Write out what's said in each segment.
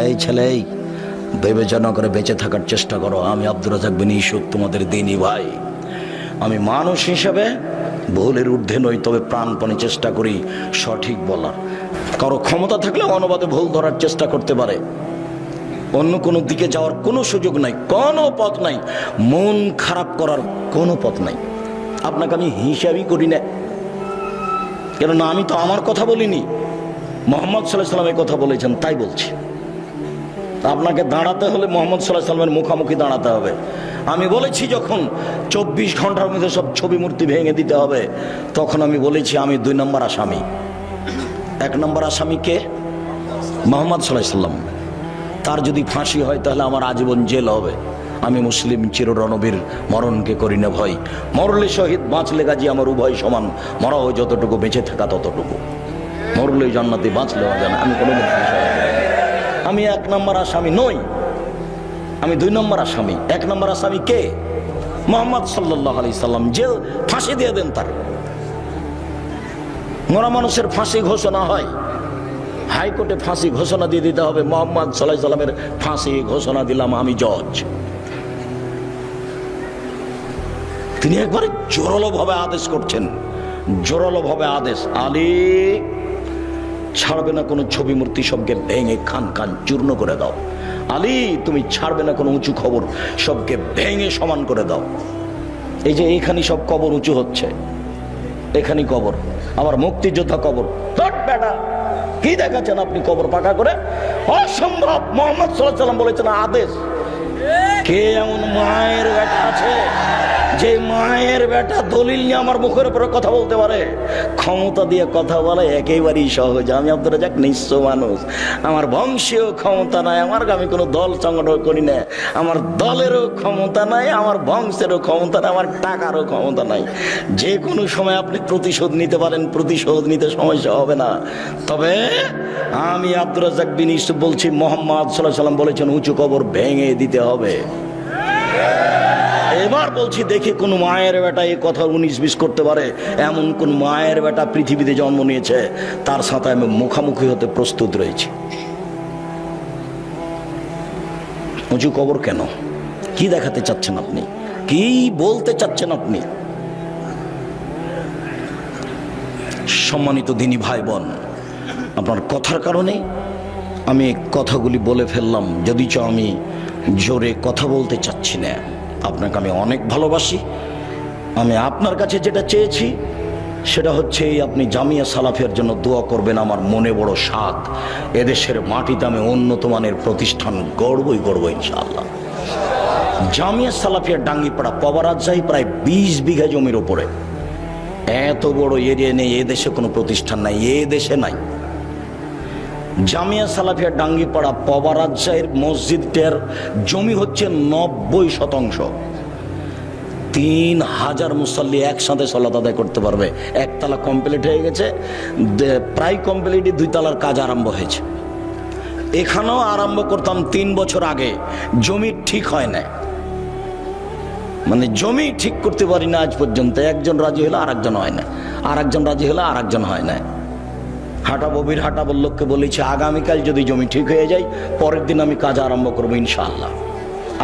এই ছেলে, বিবেচনা করে বেঁচে থাকার চেষ্টা করো। আমি আব্দুর রাজ্জাক বিন ইউসুফ, তোমাদের দিনী ভাই। আমি মানুষ হিসেবে ভুলের ঊর্ধ্বে নই, তবে প্রাণপণে চেষ্টা করি সঠিক বলার। কারো ক্ষমতা থাকলে অনুবাদে ভুল ধরার চেষ্টা করতে পারে, অন্য কোনো দিকে যাওয়ার কোনো সুযোগ নাই, কোনো পথ নাই, মন খারাপ করার কোনো পথ নাই। আপনাকে আমি হিসাবই করি না, কেননা আমি তো আমার কথা বলিনি, মোহাম্মদ সাল্লাল্লাহু আলাইহি সাল্লামের কথা বলেছেন, তাই বলছি। আপনাকে দাঁড়াতে হলে মোহাম্মদ সাল্লাল্লাহু আলাইহি সাল্লামের মুখামুখি দাঁড়াতে হবে। আমি বলেছি যখন 24 ঘন্টার মধ্যে সব ছবি মূর্তি ভেঙে দিতে হবে, তখন আমি বলেছি আমি 2 নম্বর আসামি। 1 নম্বর আসামি কে? মোহাম্মদ সাল্লাল্লাহু আলাইহি সাল্লাম। তার যদি ফাঁসি হয় তাহলে আমার আজীবন জেল হবে। আমি মুসলিম চিররণবীর, মরণকে করি না ভয়। মরলে শহীদ, বাঁচলে গাজী, আমার উভয় সমান। মরা হয় যতটুকু, বেঁচে থাকা ততটুকু। মরলে জান্নাতে, বাঁচলেও জানা। আমি কোনো আমি 1 নম্বর আসামি নই, আমি 2 নম্বর আসামি। 1 নম্বর আসামি কে? মুহাম্মদ সাল্লাল্লাহু আলাইহি সাল্লাম। জেল, ফাঁসি দিয়ে দেন তার। মরা মানুষের ফাঁসি ঘোষণা হয়, হাইকোর্টে ফাঁসি ঘোষণা দিয়ে দিতে হবে। মুহাম্মদ সাল্লাল্লাহু আলাইহি সাল্লামের ফাঁসি ঘোষণা দিলাম, আমি জজ। তিনি একবারে জোরালোভাবে আদেশ করছেন, জোরালোভাবে আদেশ, আলী ছাড়বে না কোনো ছবি মূর্তি, সবকে ভেঙে খান খান চূর্ণ করে দাও। আলী তুমি ছাড়বে না কোনো উঁচু খবর, সবকে ভেঙে সমান করে দাও। এই যে এইখানে সব কবর উঁচু হচ্ছে, এখানে কবর, আবার মুক্তিযোদ্ধা কবর। বেটা কি দেখাচ্ছেন আপনি কবর পাকা করে? অসম্ভব। মুহাম্মদ সাল্লাল্লাহু আলাইহি সাল্লাম বলেছেন আদেশ। কে এমন মায়ের বেটা আছে যে মায়ের বেটা দলিল নিয়ে আমার মুখের উপরে কথা বলতে পারে? ক্ষমতা দিয়ে কথা বলে একেবারেই সহজ। আমি আব্দুর রাজ্জাক নিঃস্ব মানুষ, আমার বংশীয় ক্ষমতা নাই, আমি কোনো দল সংগঠন করি না, আমার দলেরও ক্ষমতা নাই, আমার বংশেরও ক্ষমতা নাই, আমার টাকারও ক্ষমতা নাই। যে কোনো সময় আপনি প্রতিশোধ নিতে পারেন, প্রতিশোধ নিতে সমস্যা হবে না। তবে আমি আব্দুর রাজ্জাক বিন ইউসুফ বলছি, মুহাম্মদ সাল্লাল্লাহু আলাইহি সাল্লাম বলেছেন উঁচু কবর ভেঙে দিতে হবে। এবার বলছি, দেখি কোন মায়ের বেটা এই কথা 19-20 করতে পারে? এমন কোন মায়ের বেটা পৃথিবীতে জন্ম নিয়েছে, তার সাথে আমি মুখামুখি হতে প্রস্তুত রয়েছি। উঁচু কবর কেন? কি দেখাতে চাচ্ছেন আপনি? কি বলতে চাচ্ছেন আপনি? সম্মানিত দিনী ভাই বোন, আপনার কথার কারণে আমি কথাগুলি বলে ফেললাম, যদিচ আমি জোরে কথা বলতে চাচ্ছি না। আপনাকে আমি অনেক ভালোবাসি। আমি আপনার কাছে যেটা চেয়েছি সেটা হচ্ছে আপনি জামিয়া সালাফিয়ার জন্য দোয়া করবেন। আমার মনে বড় সাধ, এদেশের মাটিতে আমি উন্নত মানের প্রতিষ্ঠান গড়বই গড়ব ইনশাআল্লাহ। জামিয়া সালাফিয়ার ডাঙ্গিপাড়া পবারাজ্জাই প্রায় 20 বিঘা জমির উপরে, এত বড় এরিয়া নেই এদেশে কোনো প্রতিষ্ঠান নাই, এদেশে নাই। জামিয়া সালাফিয়া ডাঙ্গিপাড়া পবারাজ্জাইয়ের মসজিদটার জমি হচ্ছে 90%। 3000 মুসাল্লি একসাথে সালাত আদায় করতে পারবে। 1 তলা কমপ্লিট হয়ে গেছে, প্রায় কমপ্লিট, 2 তলার কাজ আরম্ভ হয়েছে। এখানেও আরম্ভ করতাম 3 বছর আগে, জমি ঠিক হয় না, মানে জমি ঠিক করতে পারি না আজ পর্যন্ত। একজন রাজি হলে আরেকজন হয় না, আরেকজন রাজি হলে আরেকজন হয় না। হাটাববির হাটাবর লোককে বলেছি আগামীকাল যদি জমি ঠিক হয়ে যায়, পরের দিন আমি কাজ আরম্ভ করবো ইনশাআল্লাহ।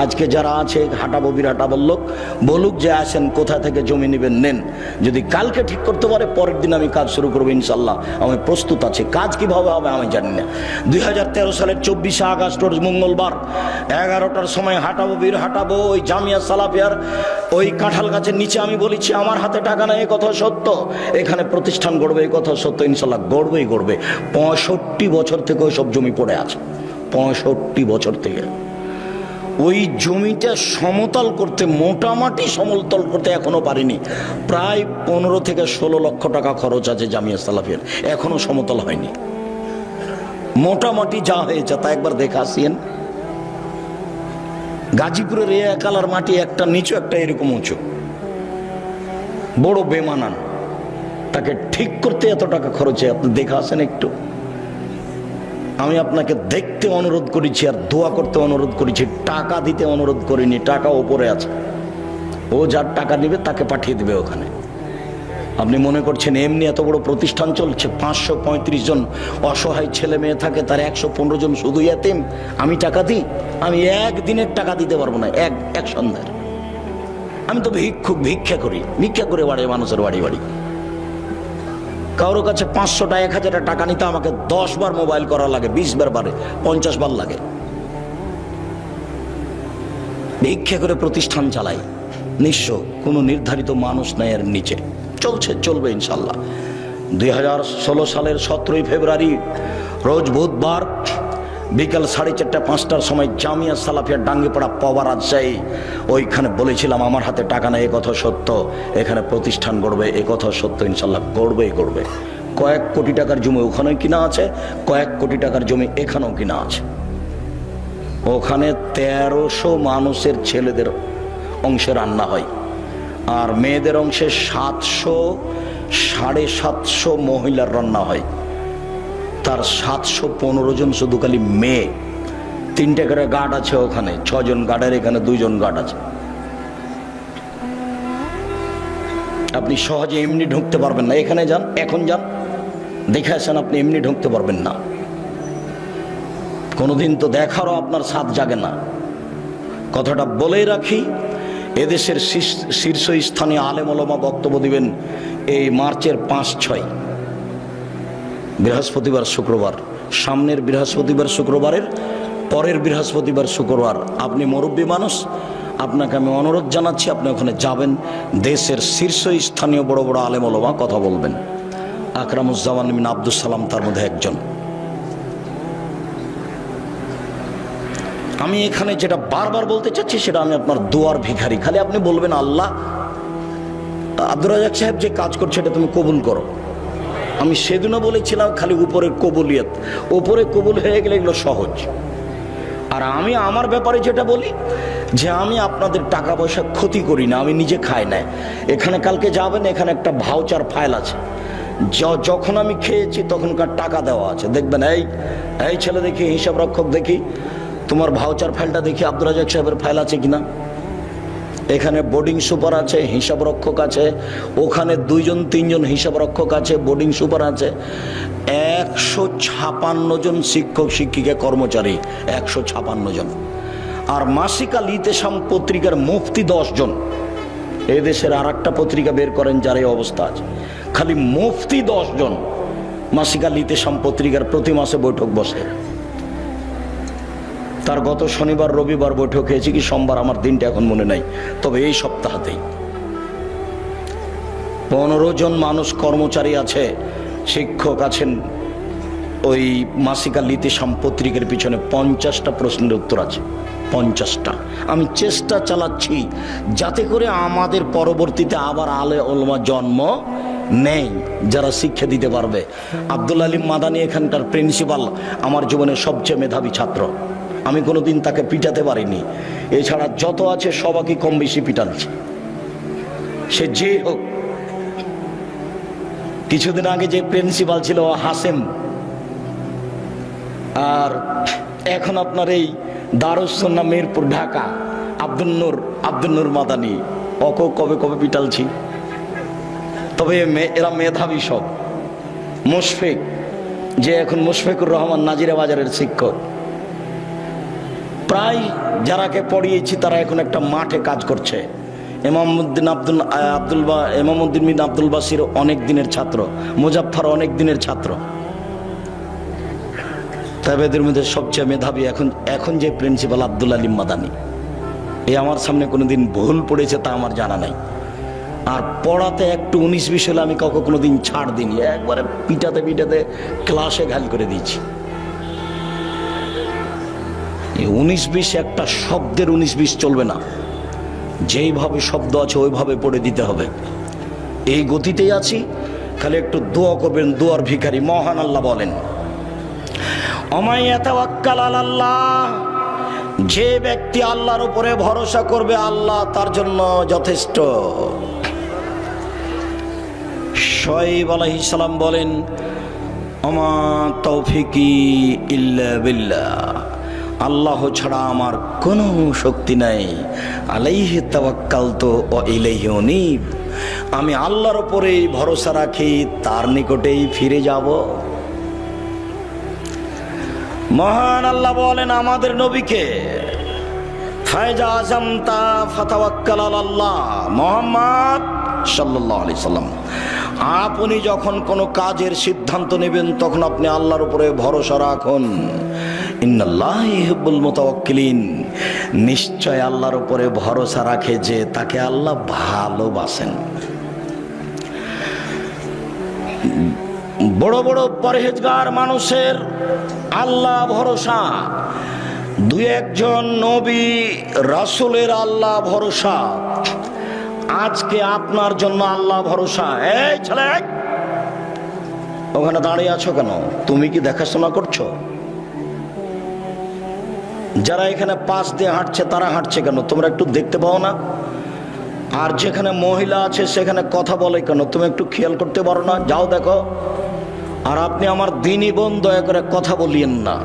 আজকে যারা আছে হাটাববির হাটাবর লোক বলুক যে আসেন, কোথা থেকে জমি নেবেন নেন। যদি কালকে ঠিক করতে পারে, পরের দিন আমি কাজ শুরু করবো ইনশাআল্লাহ। আমি প্রস্তুত আছি। কাজ কিভাবে হবে আমি জানি না। 2013 সালের 24শে আগস্ট মঙ্গলবার 11টার সময় হাটাববির হাটাবো ওই জামিয়া সালাফিয়ার ওই কাঁঠাল গাছের নিচে আমি বলেছি আমার হাতে টাকা নেই, এই কথা সত্য। এখানে প্রতিষ্ঠান গড়বে, এই কথা সত্য। ইনশাআল্লাহ গড়বেই গড়বে। 65 বছর থেকে ওই সব জমি পড়ে আছে, 65 বছর থেকে। ওই জমিটা সমতল করতে, মোটামুটি সমতল করতে এখনো পারিনি। প্রায় 15 থেকে 16 লক্ষ টাকা খরচ আছে জামিয়া সালাফিয়ার, এখনো সমতল হয়নি। মোটামুটি যা হয়েছে তা একবার দেখে আসিয়েন। গাজীপুরের এ একালার মাটি একটা নিচু, একটা এরকম উঁচু, বড় বেমানান। তাকে ঠিক করতে এত টাকা খরচ, আপনি দেখে আসেন একটু। আমি আপনাকে দেখতে অনুরোধ করেছি আর দোয়া করতে অনুরোধ করেছি, টাকা দিতে অনুরোধ করিনি। টাকা ওপরে আছে, ও যার টাকা নেবে তাকে পাঠিয়ে দিবে ওখানে। আপনি মনে করছেন এমনি এত বড় প্রতিষ্ঠান চলছে, 535 জন অসহায় ছেলে মেয়ে থাকে, তার 115 জন শুধু এতিম, আমি টাকা দিই? আমি একদিনের টাকা দিতে পারবো না, এক সন্ধ্যার। আমি তো ভিক্ষুক, ভিক্ষা করে বাড়ি মানুষের বাড়ি বাড়ি। কারোর কাছে 500 টাকা 1000 টাকা নিতে আমাকে 10 বার মোবাইল করা লাগে, 20 বার বারে 50 বার লাগে। ভিক্ষা করে প্রতিষ্ঠান চালাই, নিঃস্ব, কোনো নির্ধারিত মানুষ নাই এর নিচে, চলবে ইনশাল্লাহ। 2016 সালের 17 ফেব্রুয়ারি রোজ বুধবার বিকাল 4:30-5টার সময় জামিয়া সালাফিয়া ডাঙ্গিপাড়া পাওয়া রাজশাহী, ওইখানে বলেছিলাম আমার হাতে টাকা নেই, এ কথা সত্য, এখানে প্রতিষ্ঠান গড়বে, এ কথা সত্য, ইনশাল্লাহ গড়বে। কয়েক কোটি টাকার জমি ওখানে কিনা আছে, কয়েক কোটি টাকার জমি এখানেও কিনা আছে। ওখানে 1300 মানুষের ছেলেদের অংশে রান্না হয়, আর মেয়েদের অংশে 700-750 মহিলার রান্না হয়। তার 715 জন শুধু খালি মেয়ে। 3টে করে গার্ড আছে ওখানে, 6 জন গার্ডের, এখানে 2 জন গার্ড আছে। আপনি সহজে এমনি ঢুকতে পারবেন না। এখানে যান, এখন যান, দেখে আসেন, আপনি এমনি ঢুকতে পারবেন না। কোনোদিন তো দেখারও আপনার সাথ জাগে না। কথাটা বলেই রাখি, এদেশের শীর্ষস্থানীয় আলেম ওলামা বক্তব্য দিবেন এই মার্চের 5-6, বৃহস্পতিবার শুক্রবার, সামনের বৃহস্পতিবার শুক্রবারের পরের বৃহস্পতিবার শুক্রবার। আপনি মুরব্বী মানুষ, আপনাকে আমি অনুরোধ জানাচ্ছি, আপনি ওখানে যাবেন, দেশের শীর্ষস্থানীয় বড় বড় আলেম ওলামা কথা বলবেন। আকরামুজ্জামান বিন আব্দুস সালাম তার মধ্যে একজন। আমি এখানে যেটা বারবার বলতে চাচ্ছি সেটা, আমি আপনার দোয়ার ভিখারি। খালি আপনি বলবেন, আল্লাহ, আব্দুর রাজ্জাক সাহেব যে কাজ করছে এটা তুমি কবুল করো। আমি সেদিনও বলেছিলাম খালি উপরের কবুলিয়ত, উপরে কবুল হয়ে গেলে এগুলো সহজ। আর আমি আমার ব্যাপারে যেটা বলি, যে আমি আপনাদের টাকা পয়সা ক্ষতি করি না, আমি নিজে খাই না। এখানে কালকে যাবেন, এখানে একটা ভাউচার ফাইল আছে, যখন আমি খেয়েছি তখনকার টাকা দেওয়া আছে। দেখবেন, এই ছেলে দেখি, হিসাব রক্ষক দেখি, তোমার ভাউচার ফাইলটা দেখি আব্দুর রাজ্জাক সাহেবের ফাইল আছে কিনা। এখানে বোর্ডিং সুপার আছে, হিসাব রক্ষক আছে, ওখানে 2-3 জন হিসাব রক্ষক আছে, বোর্ডিং সুপার আছে, 156 জন শিক্ষক শিক্ষিকা কর্মচারী, 156 জন। আর মাসিক আল ইতেসাম পত্রিকার মুফতি 10 জন। এদেশের আর একটা পত্রিকা বের করেন যার এই অবস্থা আছে, খালি মুফতি 10 জন। মাসিক আল ইতেসাম পত্রিকার প্রতি মাসে বৈঠক বসে। তার গত শনিবার রবিবার বৈঠক হয়েছে কি সোমবার, আমার দিনটা এখন মনে নাই, তবে এই সপ্তাহতেই 15 জন মানুষ কর্মচারী আছে, শিক্ষক আছেন। ওই মাসিক আল ইতেসাম পত্রিকার পিছনে 50টা প্রশ্নের উত্তর আছে, 50টা। আমি চেষ্টা চালাচ্ছি যাতে করে আমাদের পরবর্তীতে আবার আলে ওলামা জন্ম নেই যারা শিক্ষা দিতে পারবে। আব্দুল আলিম মাদানী এখানকার প্রিন্সিপাল, আমার জীবনের সবচেয়ে মেধাবী ছাত্র। আমি কোনোদিন তাকে পিটাতে পারিনি, এছাড়া যত আছে সবাইকে কম বেশি পিটাচ্ছি, সে যে হোক। কিছুদিন আগে যে প্রিন্সিপাল ছিল হাসেম, আর এখন আপনার এই দারুস সুন্নাহ মিরপুর ঢাকা আব্দুল নূর মাদানী, কবে পিটালছি। তবে এরা মেধাবী সব। মুশফিক, যে এখন মুশফিকুর রহমান নাজিরা বাজারের শিক্ষক, প্রায় যারাকে পড়িয়েছি তারা এখন একটা মাঠে কাজ করছে। ইমামউদ্দিন বিন আব্দুল বাসির অনেক দিনের ছাত্র, মুজাফফর অনেক দিনের ছাত্র। তবে এদের মধ্যে সবচেয়ে মেধাবী এখন যে প্রিন্সিপাল আব্দুল আলিম মাদানী, আমার সামনে কোনোদিন ভুল পড়েছে তা আমার জানা নাই। আর পড়াতে একটু 19-20 হলে আমি কাউকে কোনোদিন ছাড় দিইনি, একবারে পিটাতে ক্লাসে ঘাল করে দিয়েছি। 19-20 একটা শব্দের 19-20 চলবে না, যেইভাবে শব্দ আছে ওইভাবে পড়ে দিতে হবে। এই গতিতেই আছি, খালি একটু দোয়া করবেন। দোয়ার ভিখারি মহান আল্লাহ বলেন, ওমাইয়াতাওয়াক্কাল আলাল্লাহ, যে ব্যক্তি আল্লাহর উপরে ভরসা করবে আল্লাহ তার জন্য যথেষ্ট। শুআয়ব আলাইহিস সালাম বলেন, ওমা তৌফিকি ইল্লা বিল্লাহ, আল্লাহ ছাড়া আমার কোনো শক্তি নাই। আলাইহি তাওয়াক্কালতু ওয়া ইলাইহি উনীব, আমি আল্লাহর উপরেই ভরসা রাখি, তার নিকটেই ফিরে যাব। মহান আল্লাহ বলেন আমাদের নবীকে, ফায়জা আযামতা ফাতাওয়াক্কাল আলাল্লাহ, মুহাম্মদ সাল্লাল্লাহু আলাইহি সাল্লাম, আপনি যখন কোনো কাজের সিদ্ধান্ত নেবেন তখন আপনি আল্লাহর উপরে ভরসা রাখুন। ইন্নাল্লাহা ইউহিব্বুল মুতাওয়াক্কিলিন, নিশ্চয় আল্লাহর উপরে ভরসা রাখে যে তাকে আল্লাহ ভালোবাসেন। বড় বড় পরহেজগার মানুষের আল্লাহ ভরসা, দুই একজন নবী রাসূলের আল্লাহ ভরসা। আজকে আপনার জন্য আল্লাহ ভরসা। এই ছেলে, ওখানে দাঁড়িয়ে আছো কেন? তুমি কি দেখাশোনা করছো? যারা এখানে পাশ দিয়ে হাঁটছে তারা হাঁটছে কেন? তোমরা একটু দেখতে পাও না? আর যেখানে মহিলা আছে সেখানে কথা বলে কেন? তুমি একটু খেয়াল করতে পারো না? যাও দেখো। আর আপনি আমার দিনী বোন, দয়া করে কথা বলিয়েন না।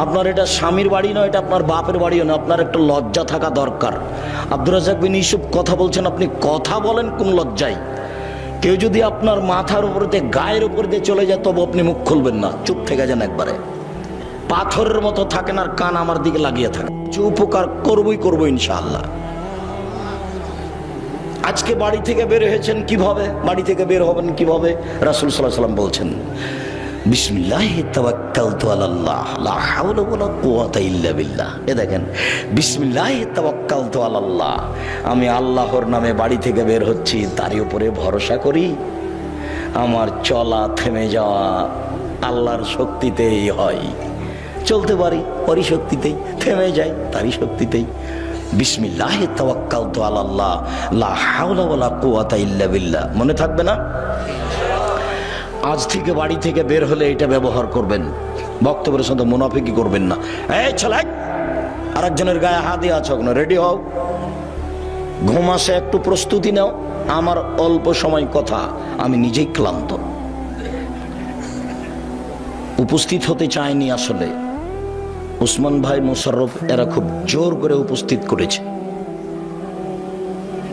আপনার এটা স্বামীর বাড়ি নয়, এটা আপনার বাপের বাড়িও না। আপনার একটু লজ্জা থাকা দরকার। আব্দুর রাজ্জাক বিন ইউসুফ কথা বলছেন, আপনি কথা বলেন কোন লজ্জায়? কেউ যদি আপনার মাথার উপর দিয়ে, গায়ের উপর দিয়ে চলে যায় তবে আপনি মুখ খুলবেন না, চুপ থেকে যান একবারে। পাথরের মতো থাকেন আর কান আমার দিকে লাগিয়ে থাকেন। যে উপকার করবো ইনশাআল্লাহ। আজকে বাড়ি থেকে বের হয়েছেন কিভাবে? বাড়ি থেকে বের হবেন কিভাবে? রাসূল সাল্লাল্লাহু আলাইহি সাল্লাম বলছেন, বিসমিল্লাহি তাওয়াক্কালতু আলাল্লাহ লা হাওলা ওয়ালা কুওয়াতা ইল্লা বিল্লাহ। এ দেখেন, বিসমিল্লাহি তাওয়াক্কালতু আলাল্লাহ, আমি আল্লাহর নামে বাড়ি থেকে বের হচ্ছি, তারই উপরে ভরসা করি। আমার চলা থেমে যাওয়া আল্লাহর শক্তিতেই হয়। চলতে পারি ওরই শক্তিতেই, থেমে যাই তারই শক্তিতেই। বিসমিল্লাহি তাওয়াক্কালতু আলাল্লাহ লা হাওলা ওয়ালা কুওয়াতা ইল্লা বিল্লাহ। মনে থাকবে না? আজ থেকে বাড়ি থেকে বের হলে এটা ব্যবহার করবেন, বক্তব্যের সাথে মুনাফিকি করবেন না। এই ছেলে, আরেকজনের গায়ে হাত দিয়ে আছো কেন? রেডি হও, ঘুম আসে, একটু প্রস্তুতি নাও। আমার অল্প সময় কথা, আমি নিজেই ক্লান্ত, উপস্থিত হতে চাইনি। আসলে উসমান ভাই, মোশাররফ এরা খুব জোর করে উপস্থিত করেছে।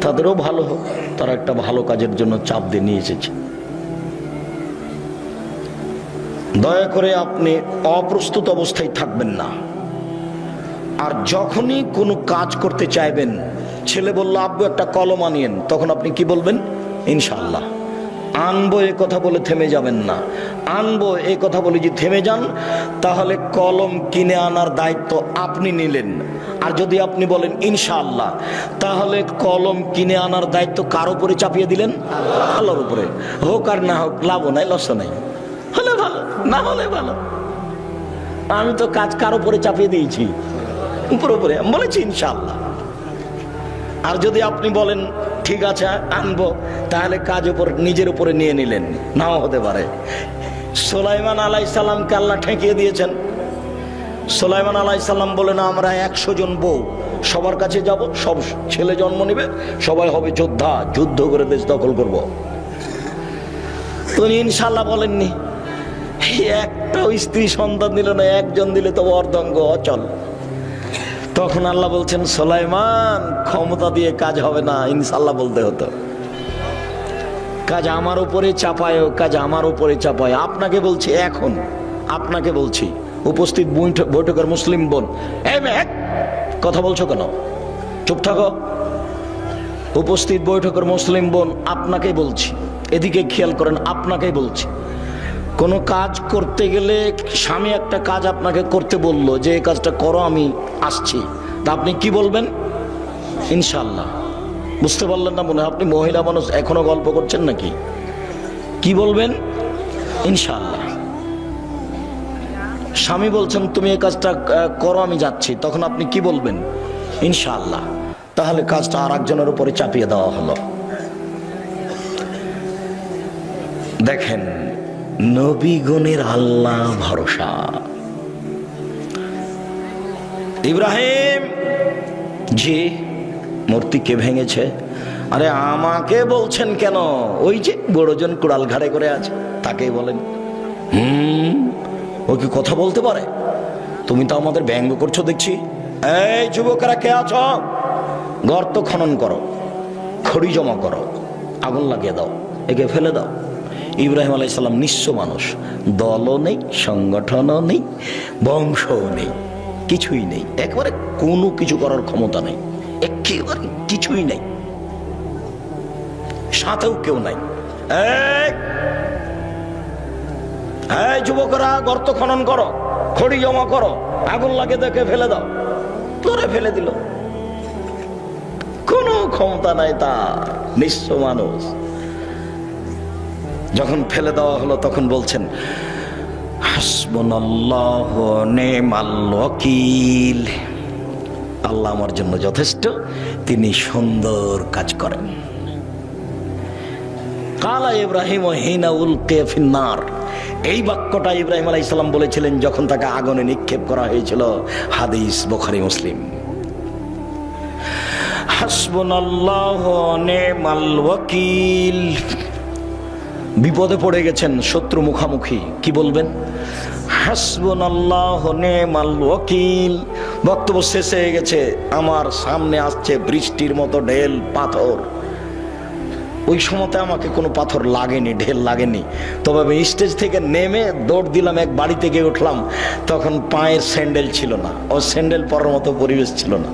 তাদেরও ভালো হোক, তারা একটা ভালো কাজের জন্য চাপ দিয়ে নিয়ে এসেছে। দয়া করে আপনি অপ্রস্তুত অবস্থায় থাকবেন না। আর যখনই কোনো কাজ করতে চাইবেন, ছেলে বলল আব্বু একটা কলম আনিয়েন, তখন আপনি কি বলবেন? ইনশাআল্লাহ। আনবো এ কথা বলে থেমে যাবেন না। আনবো এ কথা বলে যদি থেমে যান, তাহলে কলম কিনে আনার দায়িত্ব আপনি নিলেন। আর যদি আপনি বলেন ইনশাআল্লাহ, তাহলে কলম কিনে আনার দায়িত্ব কার উপরে চাপিয়ে দিলেন? আল্লাহর উপরে। হোক আর না হোক, লাভ নাই লস নাই, হলে ভালো না হলে ভালো। আমি তো কাজ কার উপরে চাপিয়ে দিয়েছি? উপরে উপরে বলেছি ইনশাআল্লাহ। আর যদি আপনি বলেন ঠিক আছে আনবো, তাহলে কাজ উপর নিজের উপরে নিয়ে নিলেন, নাও হতে পারে। সুলাইমান আলাইহিস সালামকে আল্লাহ ঠেকিয়ে দিয়েছেন। সুলাইমান আলাইহিস সালাম বলেন আমরা 100 জন বউ, সবার কাছে যাব, সব ছেলে জন্ম নেবে, সবাই হবে যোদ্ধা, যুদ্ধ করে দেশ দখল করব। তুমি ইনশাআল্লাহ বলেননি। একটাও স্ত্রী সন্তান দিল না, একজন দিলে তো অর্ধাঙ্গ অচল। তখন আল্লাহ বলছেন সুলাইমান, ক্ষমতা দিয়ে কাজ হবে না, ইনশাআল্লাহ বলতে হতো। কাজ আমার উপরে চাপায়, কাজ আমার উপরে চাপায়। আপনাকে বলছি, এখন আপনাকে বলছি, উপস্থিত বৈঠকের মুসলিম বোন, এই মেয়ে কথা বলছো কেন? চুপ থাকো। উপস্থিত বৈঠকের মুসলিম বোন, আপনাকেই বলছি, এদিকে খেয়াল করেন, আপনাকেই বলছি। কোনো কাজ করতে গেলে স্বামী একটা কাজ আপনাকে করতে বললো যে এই কাজটা করো, আমি আসছি, তা আপনি কি বলবেন? ইনশাআল্লাহ। বুঝতে পারলেন না? মনে হয় আপনি মহিলা মানুষ, এখনো গল্প করছেন নাকি? কি বলবেন? ইনশাআল্লাহ। স্বামী বলছেন তুমি এই কাজটা করো, আমি যাচ্ছি, তখন আপনি কি বলবেন? ইনশাআল্লাহ। তাহলে কাজটা আর একজনের উপরে চাপিয়ে দেওয়া হলো। দেখেন, নবীগণের আল্লাহ ভরসা। ইব্রাহিম জি, মূর্তি কে ভেঙেছে? আরে আমাকে বলছেন কেন? ওই যে বড়জন কুড়াল ঘাড়ে করে আছে, তাকেই বলেন। ও কি কথা বলতে পারে? তুমি তো আমাদের ব্যঙ্গ করছো দেখছি। এই যুবকেরা কে আছো? গর্ত খনন করো, খড়ি জমা করো, আগুন লাগিয়ে দাও, একে ফেলে দাও। ইব্রাহিম আলাইহিস সালাম নিঃস্ব মানুষ, দলও নেই, সংগঠনও নেই, বংশও নেই, কিছুই নেই, একেবারে কোনো কিছু করার ক্ষমতা নেই, একেবারে কিছুই নেই, সাথেও কেউ নাই। এই যুবকরা, গর্ত খনন করো, খড়ি জমা করো, আগুন লাগে দেখে ফেলে দাও। তোরে ফেলে দিল, কোনো ক্ষমতা নাই তার, নিঃস্ব মানুষ। যখন ফেলে দেওয়া হলো তখন বলছেন হাসবুনাল্লাহু ওয়া নি'মাল ওয়াকিল, আল্লাহ আমার জন্য যথেষ্ট, তিনি সুন্দর কাজ করেন। কালা ইব্রাহিম হিনা উলকিয়া ফিন্নার, এই বাক্যটা ইব্রাহিম আলাইহিস সালাম বলেছিলেন যখন তাকে আগুনে নিক্ষেপ করা হয়েছিল। হাদিস বুখারী মুসলিম। হাসবুনাল্লাহু ওয়া নি'মাল ওয়াকিল, বিপদে পড়ে গেছেন, শত্রু মুখামুখি, কি বলবেন? হাসবুনাল্লাহু ওয়া নি'মাল ওয়াকিল। বক্তব্য শেষ হয়ে গেছে, আমার সামনে আসছে বৃষ্টির মতো ঢেল পাথর। ওই সময়তে আমাকে কোনো পাথর লাগেনি, ঢেল লাগেনি, তবে আমি স্টেজ থেকে নেমে দৌড় দিলাম, এক বাড়িতে গিয়ে উঠলাম, তখন পায়ের স্যান্ডেল ছিল না, ও স্যান্ডেল পরার মতো পরিবেশ ছিল না।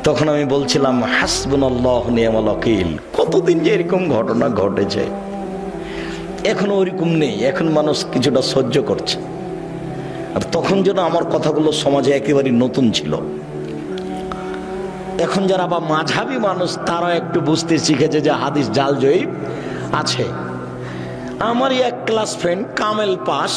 তখন আমি বলছিলাম হাসবুনাল্লাহু ওয়া নি'মাল ওয়াকিল। কতদিন যে এরকম ঘটনা ঘটেছে, এখন ওরকম নেই, এখন মানুষ কিছুটা সহ্য করছে। আর তখন যেন আমার কথাগুলো সমাজে একেবারে নতুন ছিল। এখন যারা বা মাঝহাবি মানুষ, তারা একটু বুঝতে শিখেছে যে হাদিস জাল জয়ীফ আছে। আমারই এক ক্লাস ফ্রেন্ড কামেল পাস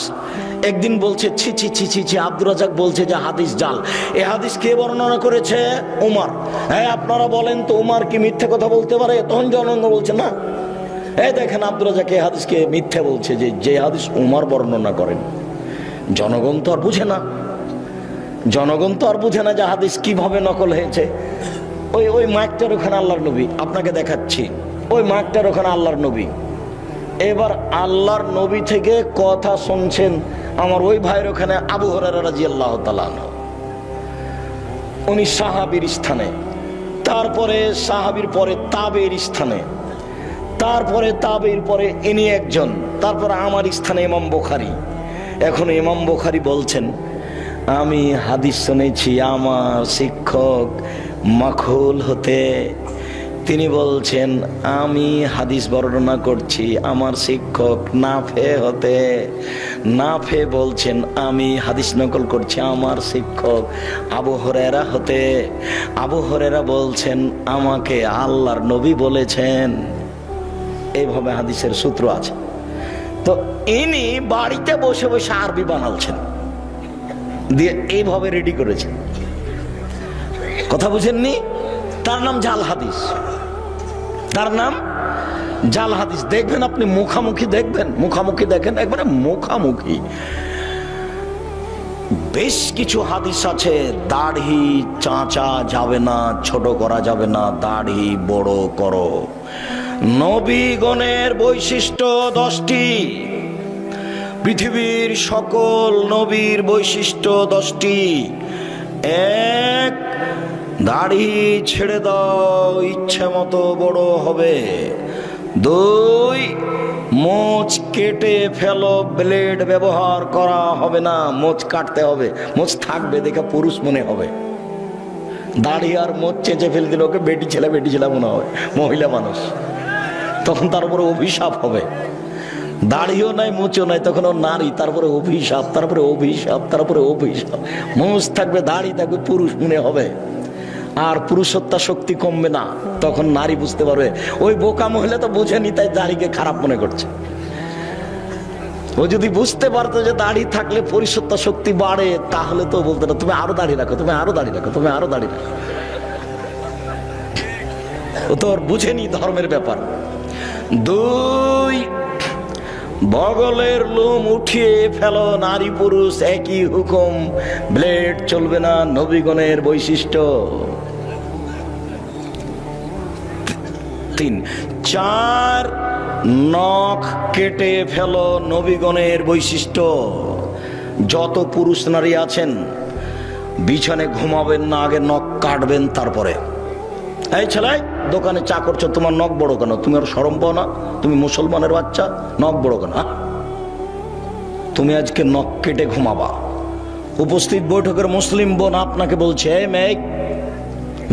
একদিন বলছে, ছি ছি ছি ছি ছি, আব্দুর রাজ্জাক বলছে যে হাদিস জাল। এ হাদিস কে বর্ণনা করেছে? উমর। হ্যাঁ, আপনারা বলেন তো উমর কি মিথ্যে কথা বলতে পারে? তখন জনগণ বলছে না, এই দেখেন আব্দুর রাজ্জাক এই হাদিসকে মিথ্যে বলছে, যে হাদিস উমর বর্ণনা করেন। জনগণ তো আর বুঝে না, জনগণ তো আর বুঝে না যে হাদিস কিভাবে নকল হয়েছে। ওই মাইকটার ওখানে আল্লাহর নবী, আপনাকে দেখাচ্ছি, ওই মাইকটার ওখানে আল্লাহর নবী। এবার আল্লাহর নবী থেকে কথা শুনছেন আমার ওই ভাইয়ের ওখানে আবু হুরায়রা রাদিয়াল্লাহু তাআলা আনহু, উনি সাহাবীর স্থানে, তারপরে সাহাবীর পরে তাবেঈর স্থানে, তারপরে তাবেঈর পরে ইনি একজন, তারপরে আমার স্থানে ইমাম বুখারী। এখন ইমাম বুখারী বলছেন, আমি হাদিস শুনেছি আমার শিক্ষক মাখুল হতে। তিনি বলছেন আমি হাদিস বর্ণনা করছি আমার শিক্ষক নাফে হতে। নাফে বলছেন আমি হাদিস নকল করছি আমার শিক্ষক আবু হুরায়রা হতে। আবু হুরায়রা বলছেন আমাকে আল্লাহর নবী বলেছেন। এইভাবে হাদিসের সূত্র আছে। তো ইনি বাড়িতে বসে বসে আরবি বানালছেন, দিয়ে এইভাবে রেডি করেছেন। কথা বুঝেননি? তার নাম জাল হাদিস, তার নাম জাল হাদিস। দেখবেন আপনি মুখামুখি দেখবেন, মুখামুখি দেখেন, একবারে মুখামুখি। বেশ কিছু হাদিস আছে, দাড়ি চাঁচা যাবে না, ছোট করা যাবে না, দাড়ি বড় করো। নবীগণের বৈশিষ্ট্য 10টি, পৃথিবীর সকল নবীর বৈশিষ্ট্য 10টি। 1, দাড়ি ছেড়ে দাও, ইচ্ছে মতো বড় হবে। 2, মোচ কেটে ফেলো, ব্লেড ব্যবহার করা হবে না, মোচ কাটতে হবে, মোচ থাকবে দেখে পুরুষ মনে হবে। দাড়ি আর মোচ চেঁচে ফেল দিলে ওকে বেটি ছেলে মনে হবে, মহিলা মানুষ, তখন তার উপরে অভিশাপ হবে। দাড়িও নাই মোচও নাই, তখন ও নারী, তারপরে অভিশাপ, তারপরে অভিশাপ, তারপরে অভিশাপ। মোচ থাকবে, দাড়ি থাকবে, পুরুষ মনে হবে, আর পুরুষত্বা শক্তি কমবে না। তখন নারী বুঝতে পারবে, ওই বোকা মহিলা তো বুঝেনি, তাই দাড়িকে খারাপ মনে করছে। ও যদি বুঝতে পারতো যে দাড়ি থাকলে পুরুষত্বা শক্তি বাড়ে, তাহলে তো বলতো না তুমি আরো দাড়ি রাখো, তুমি আরো দাড়ি রাখো, তুমি আরো দাড়ি রাখো। ও তো আর বুঝেনি ধর্মের ব্যাপার। 2, বগলের লোম উঠিয়ে ফেলো, নারী পুরুষ একই হুকুম, ব্লেড চলবে না, নবীগণের বৈশিষ্ট্য। 3, 4, নখ কেটে ফেলো, নবীগণের বৈশিষ্ট্য। যত পুরুষ নারী আছেন বিছানে ঘুমাবেন না, আগে নখ কাটবেন, তারপরে এই ছেলে, দোকানে চা করছো, তোমার নখ বড় কেন? তুমি আর শরম পাও না? তুমি মুসলমানের বাচ্চা, নখ বড় কেন? তুমি আজকে নখ কেটে ঘুমাবা। উপস্থিত বৈঠকের মুসলিম বোন আপনাকে বলছে, এই মেয়ে,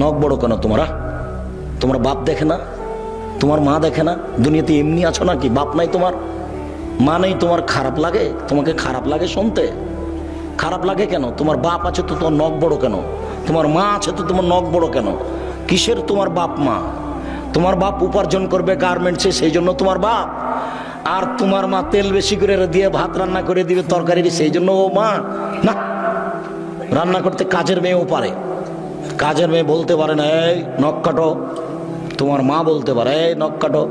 নখ বড় কেন তোমারা? তোমার বাপ দেখে না? তোমার মা দেখে না? দুনিয়াতে এমনি আছো নাকি? বাপ নাই তোমার, মা নেই তোমার? খারাপ লাগে? তোমাকে খারাপ লাগে শুনতে? খারাপ লাগে কেন? তোমার বাপ আছে তো তোমার নখ বড় কেন? তোমার মা আছে তো তোমার নখ বড় কেন? কিসের তোমার বাপ মা? তোমার বাপ উপার্জন করবে গার্মেন্টসে, সেই জন্য তোমার বাপ। আর তোমার মা তেল বেশি করে দিয়ে ভাত রান্না করে দিবে তরকারি, সেই জন্য ও মা না। রান্না করতে কাজের মেয়েও পারে। কাজের মেয়ে বলতে পারে না এই নখ কাটো, তোমার মা বলতে পারে এই নখ কাটো।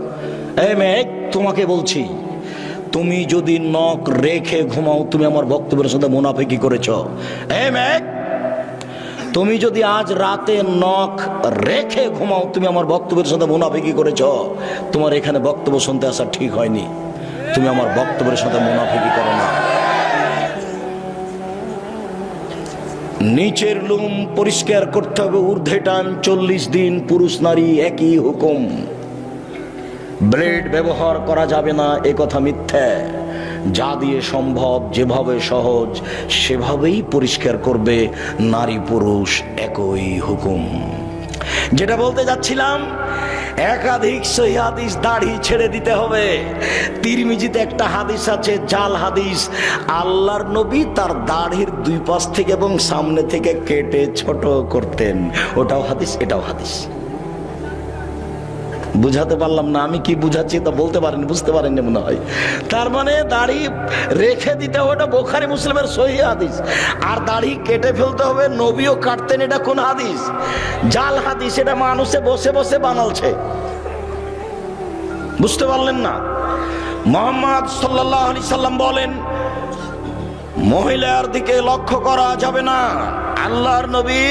এই মেয়ে, তোমাকে বলছি, তুমি যদি নখ রেখে ঘুমাও, তুমি আমার বক্তব্যের সাথে মুনাফিকি করেছ। এই মেয়ে, তুমি যদি আজ রাতে নখ রেখে ঘুমাও, তুমি আমার বক্তব্যের সাথে মুনাফিকি করেছ। তোমার এখানে বক্তব্য শুনতে আসা ঠিক হয়নি। তুমি আমার বক্তব্যের সাথে মুনাফিকি করো না। নিচের লুম পরিষ্কার করতে হবে, ঊর্ধ্বে টান 40 দিন। পুরুষ নারী একই হুকুম। ব্লেড ব্যবহার করা যাবে না, এ কথা মিথ্যা। যা দিয়ে সম্ভব, যেভাবে সহজ সেভাবেই পরিষ্কার করবে। নারী পুরুষ একই হুকুম। যেটা বলতে যাচ্ছিলাম, একাধিক সহিহ হাদিস, দাড়ি ছেড়ে দিতে হবে। তিরমিজিতে একটা হাদিস আছে, জাল হাদিস। আল্লাহর নবী তার দাড়ির দুই পাশ থেকে এবং সামনে থেকে কেটে ছোট করতেন। ওটাও হাদিস, এটাও হাদিস। বুঝাতে পারলাম না? আমি কি বুঝাচ্ছি তা বলতে পারেন, বুঝতে পারেন মনে হয়। তার মানে দাড়ি রেখে দিতে হবে, এটা বুখারী মুসলিমের সহিহ হাদিস। আর দাড়ি কেটে ফেলতে হবে, নবীও কাটতেন, এটা কোন হাদিস? জাল হাদিস। এটা মানুষে বসে বসে বানালছে। বুঝতে পারলেন না? মুহাম্মদ সাল্লাল্লাহু আলাইহি সাল্লাম বলেন, মহিলার দিকে লক্ষ্য করা যাবে না। আল্লাহর নবী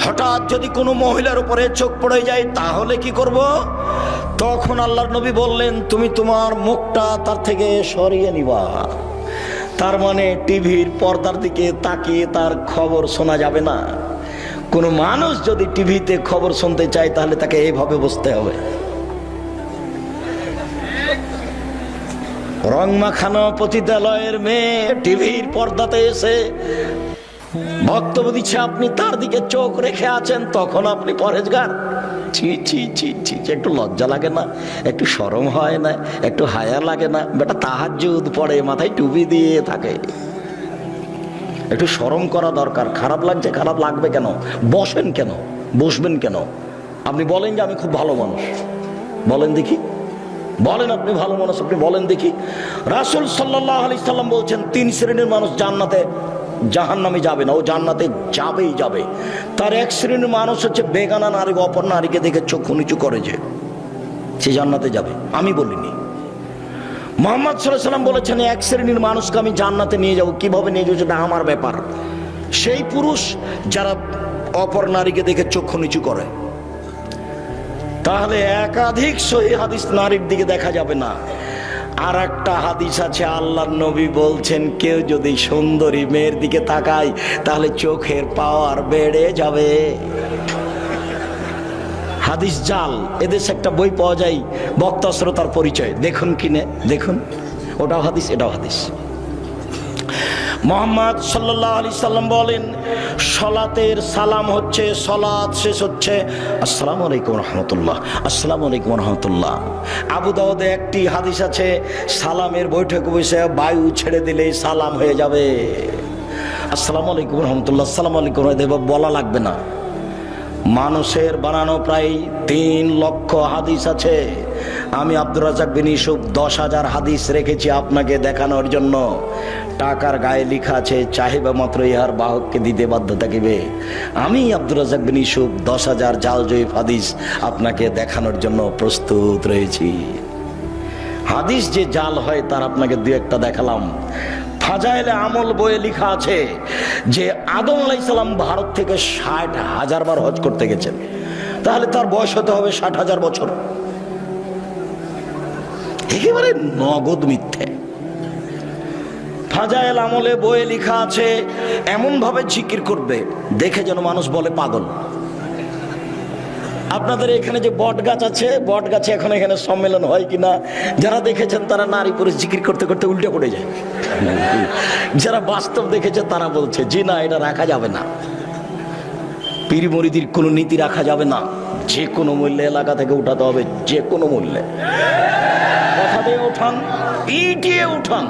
হঠাৎ যদি কোনো মহিলার উপরে চোখ পড়ে যায় তাহলে কি করব? তখন আল্লাহর নবী বললেন, তুমি তোমার মুখটা তার থেকে সরিয়ে নিবা। তার মানে টিভির পর্দার দিকে তাকিয়ে তার খবর শোনা যাবে না। কোনো মানুষ যদি টিভিতে খবর শুনতে চায় তাহলে তাকে এইভাবে বসতে হবে। রং মাখানো পতিতালয়ের মেয়ে টিভির পর্দাতে এসে বক্তব্য দিচ্ছে, আপনি তার দিকে চোখ রেখে আছেন, তখন আপনি পরেজগার? ছি ছি ছি ছি, একটু লজ্জা লাগে না? একটু শরম হয় না? একটু হায়া লাগে না? বেটা তাহাজ্জুদ পড়ে, মাথায় টুপি দিয়ে থাকে, একটু শরম করা দরকার। খারাপ লাগছে? খারাপ লাগবে কেন? বসেন কেন? বসবেন কেন? আপনি বলেন যে আমি খুব ভালো মানুষ, বলেন দেখি, বলেন আপনি ভালো মানুষ, আপনি বলেন দেখি। রাসূল সাল্লাল্লাহু আলাইহি সাল্লাম বলছেন, 3 শ্রেণীর মানুষ জান্নাতে, জাহান্নামে যাবে না, ও জান্নাতে যাবেই যাবে। তার এক শ্রেণীর মানুষ হচ্ছে বেগানা নারী, অপর নারীকে দেখে চক্ষু নিচু করে, যে সে জান্নাতে যাবে। আমি বলিনি, মুহাম্মদ সাল্লাল্লাহু আলাইহি সাল্লাম বলেছেন, এক শ্রেণীর মানুষকে আমি জান্নাতে নিয়ে যাব। কিভাবে নিয়ে যাবো সেটা আমার ব্যাপার। সেই পুরুষ যারা অপর নারীকে দেখে চক্ষু নিচু করে। তাহলে একাধিক সহিহ হাদিস, নারীর দিকে দেখা যাবে না। আর একটা হাদিস আছে, আল্লাহর নবী বলছেন, কেউ যদি সুন্দরী মেয়ের দিকে তাকায় তাহলে চোখের পাওয়ার বেড়ে যাবে। হাদিস জাল। এদেশে একটা বই পাওয়া যায়, বক্তা শ্রোতার পরিচয়, দেখুন কিনে দেখুন, ওটাও হাদিস, এটাও হাদিস। মুহাম্মদ সাল্লাল্লাহু আলাইহি সাল্লাম বলেন, সালাতের সালাম হচ্ছে, সালাত শেষ হচ্ছে আসসালামু আলাইকুম রাহমাতুল্লাহ, আসসালামু আলাইকুম রাহমাতুল্লাহ। আবু দাউদে একটি হাদিস আছে, সালামের বৈঠকে বসে বায়ু ছেড়ে দিলেই সালাম হয়ে যাবে। আসসালামু আলাইকুম রাহমাতুল্লাহ, আসসালামু আলাইকুম বলা লাগবে না। মানুষের বানানো প্রায় 3 লক্ষ হাদিস আছে। আমি আব্দুর রাজ্জাক বিন ইউসুফ 10,000 হাদিস রেখেছি আপনাকে দেখানোর জন্য। টাকার গায়ে লেখা আছে, চাহিবা মাত্র ইহার বাহককে দিতে বাধ্য থাকিবে। আমি আব্দুর রাজ্জাক বিন ইউসুফ 10,000 জাল জয়ীফ হাদিস আপনাকে দেখানোর জন্য প্রস্তুত রয়েছি। হাদিস যে জাল হয় তার আপনাকে 2-1টা দেখালাম। ফাজাইলে আমল বইয়ে লেখা আছে যে আদম আলাইহিস সালাম ভারত থেকে 60,000 বার হজ করতে গেছেন। তাহলে তার বয়স হতে হবে 60,000 বছর। একেবারে নগদ মিথ্যে। ফাজাইল আমলে বইয়ে লেখা আছে, এমন ভাবে জিকির করবে দেখে যেন মানুষ বলে পাগল। আপনাদের এখানে যে বট গাছ আছে, বট গাছে এখন এখানে সম্মেলন হয় কিনা, যারা দেখেছেন তারা নারী পুরুষ জিকির করতে করতে উল্টে পড়ে যায়। যারা বাস্তব দেখেছে তারা বলছে জি না, এটা রাখা যাবে না, পীর মুরিদির কোনো নীতি রাখা যাবে না, যে কোনো মূল্যে এলাকা থেকে উঠাতে হবে, যে কোনো মূল্যে। কথা দিয়ে উঠান, পিটিয়ে উঠান।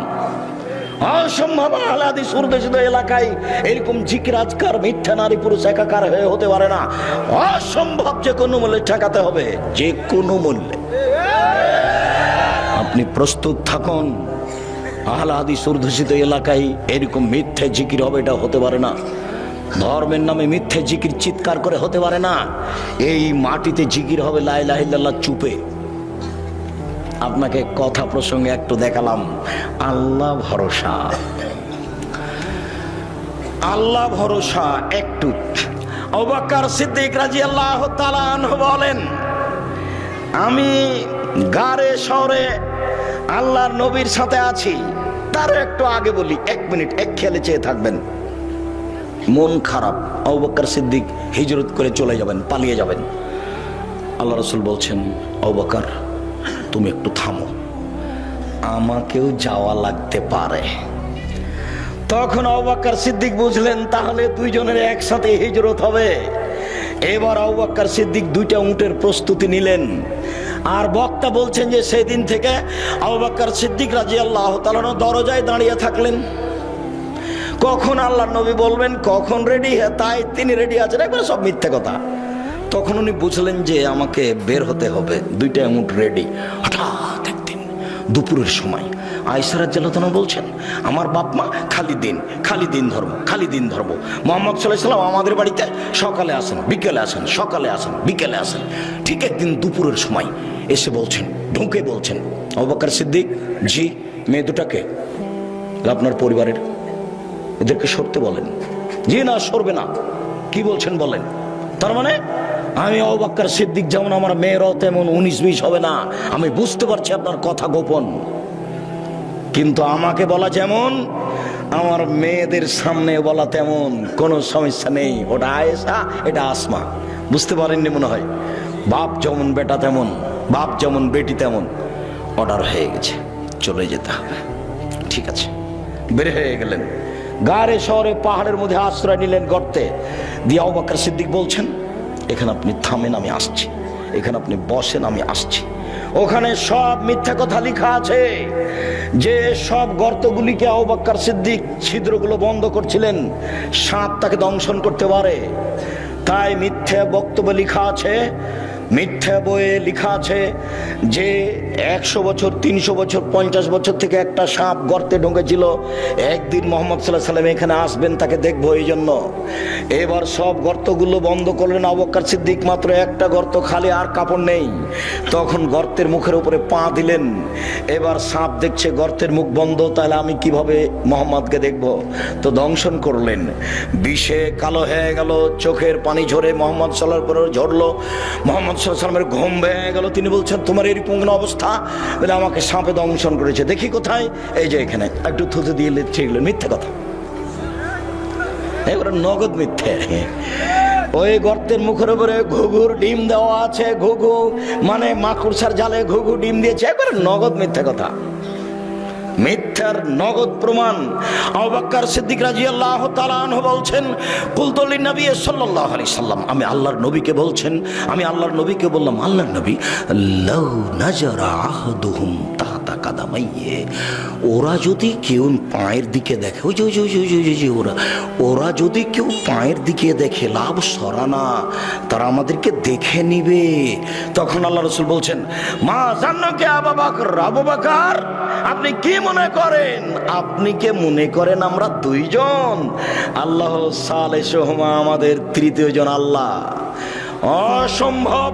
অসম্ভব আহলে হাদিস উর্দুশিত এলাকায় এরকম জিকির আজকার মিথ্যা নারী পুরুষ একাকার হয়ে হতে পারে না। অসম্ভব, যে কোনো মূল্যে ঠেকাতে হবে, যে কোনো মূল্যে। আপনি প্রস্তুত থাকুন। আহলে হাদিস উর্দুশিত এলাকায় এরকম মিথ্যে জিকির হবে, এটা হতে পারে না। ধর্মের নামে মিথ্যে জিকির চিৎকার করে হতে পারে না। এই মাটিতে জিকির হবে লা ইলাহা ইল্লাল্লাহ চুপে। আপনাকে কথা প্রসঙ্গে একটু দেখালাম। আল্লাহ ভরসা, আল্লাহ ভরসা একটু। আবু বকর সিদ্দিক রাদিয়াল্লাহু তাআলা আনহু বলেন, আমি গারে শহরে আল্লাহর নবীর সাথে আছি। তার একটু আগে বলি, 1 মিনিট এক খেয়ালে চেয়ে থাকবেন। মন খারাপ, আবু বকর সিদ্দিক হিজরত করে চলে যাবেন, পালিয়ে যাবেন। আল্লাহ রাসূল বলছেন, আবু বকর তুমি একটু থামো, আমাকেও যাওয়া লাগতে পারে। তখন আবু বকর সিদ্দিক বুঝলেন তাহলে দুইজনের একসাথে হিজরত হবে। এবার আবু বকর সিদ্দিক 2টা উটের প্রস্তুতি নিলেন। আর বক্তা বলছেন যে সেদিন থেকে আবু বকর সিদ্দিক রাদিয়াল্লাহু তাআলা দরজায় দাঁড়িয়ে থাকলেন। কখন আল্লাহর নবী বলবেন, কখন রেডি, তাই তিনি রেডি আছেন, একবার সব মিথ্যে কথা। তখন উনি বুঝলেন যে আমাকে বের হতে হবে, 2টা উট রেডি। হঠাৎ একদিন দুপুরের সময় আয়েশা রাদিয়াল্লাহু তাআলা বলছেন, আমার বাপ মা খালি দিন ধর্ম, খালি দিন ধর্ম। মুহাম্মদ সাল্লাল্লাহু আলাইহি ওয়াসাল্লাম আমাদের বাড়িতে সকালে আসেন, বিকেলে আসেন, সকালে আসেন, বিকেলে আসেন। ঠিক একদিন দুপুরের সময় এসে বলছেন, ঢুকে বলছেন, আবু বকর সিদ্দিক, জি মেয়ে দুটাকে আপনার পরিবারের, এদেরকে সরতে বলেন। জি না, সরবে না। কি বলছেন বলেন? তার মানে আমি আবু বকর সিদ্দিক যেমন, আমার মেয়েরাও তেমন 19-20 হবে না। আমি বুঝতে পারছি আপনার কথা গোপন, কিন্তু আমাকে বলা যেমন, আমার মেয়েদের সামনে বলা তেমন, কোনো সমস্যা নেই। ওটা আয়েশা, এটা আসমা। বুঝতে পারেননি মনে হয়। বাপ যেমন বেটা তেমন, বাপ যেমন বেটি তেমন। অর্ডার হয়ে গেছে, চলে যেতে হবে। ঠিক আছে, বের হয়ে গেলেন। গারে শহরে পাহাড়ের মধ্যে আশ্রয় নিলেন, গর্তে দিয়ে। আবু বকর সিদ্দিক বলছেন, এখানে আপনি থামেন, আমি আসছি। এখানে আপনি বসেন, আমি আসছি। ওখানে সব মিথ্যা কথা লেখা আছে, যে সব গর্তগুলিকে আবু বকর সিদ্দিক ছিদ্রগুলো বন্ধ করছিলেন, সাপ তাকে দংশন করতে পারে। তাই মিথ্যা বক্তব্য লেখা আছে, মিথ্যা বইয়ে লেখা আছে যে 100 বছর, 300 বছর, 50 বছর থেকে একটা সাপ গর্তে ঢুকেছিল। একদিন মুহাম্মদ সাল্লাল্লাহু আলাইহি ওয়াসাল্লাম এখানে আসবেন, তাকে দেখবো এই জন্য। এবার সব গর্তগুলো বন্ধ করলেন আবু বকর সিদ্দিক, মাত্র একটা গর্ত খালি, আর কাপড় নেই। তখন গর্তের মুখের উপরে পা দিলেন। এবার সাপ দেখছে গর্তের মুখ বন্ধ, তাহলে আমি কিভাবে মুহাম্মদকে দেখব? তো দংশন করলেন। বিষে কালো হয়ে গেল, চোখের পানি ঝরে মুহাম্মদ সাল্লাল্লাহু আলাইহি ওয়াসাল্লাম ঝরলো। মুহাম্মদ সাল্লাল্লাহু আলাইহি ওয়াসাল্লামের ঘুম ভেঙে গেল। তিনি বলছেন, তোমার এরকম কোন অবস্থা? বলে, আমাকে সাপে দংশন করেছে। দেখি কোথায়? এই যে এখানে। একটু থুতু দিয়ে ছিঁড়লেন। মিথ্যে কথা, এবারে নগদ মিথ্যে। ওই গর্তের মুখের উপরে ঘুঘুর ডিম দেওয়া আছে। ঘুঘু মানে মাকড়সার জালে ঘুঘু ডিম দিয়েছে, একবারে নগদ মিথ্যে কথা, মিথ্যার নগদ প্রমাণ। আবু বকর সিদ্দিক রাদিয়াল্লাহু তাআলা আনহু বলছেন, কুলতু লিন-নবী সাল্লাল্লাহু আলাইহি সাল্লাম, আমি আল্লাহর নবীকে বলছেন, আমি আল্লাহর নবীকে বললাম, আল্লাহর নবী, লাউ নাজারা আহাদুহুম তাহতা কাদামাইয়ে, ওরা যদি কেউ পায়ের দিকে দেখে, ওই যে ওরা যদি কেউ পায়ের দিকে দেখে, লাভ সরানা, তারা আমাদেরকে দেখে নিবে। তখন আল্লাহ রাসূল বলছেন, মা জান্নাকে আবু বকর, আবু বকর আপনি কি মনে করেন? আপনি কে মনে করেন আমরা 2 জন? আল্লাহ সালেহুমা, আমাদের 3য় জন আল্লাহ। অসম্ভব,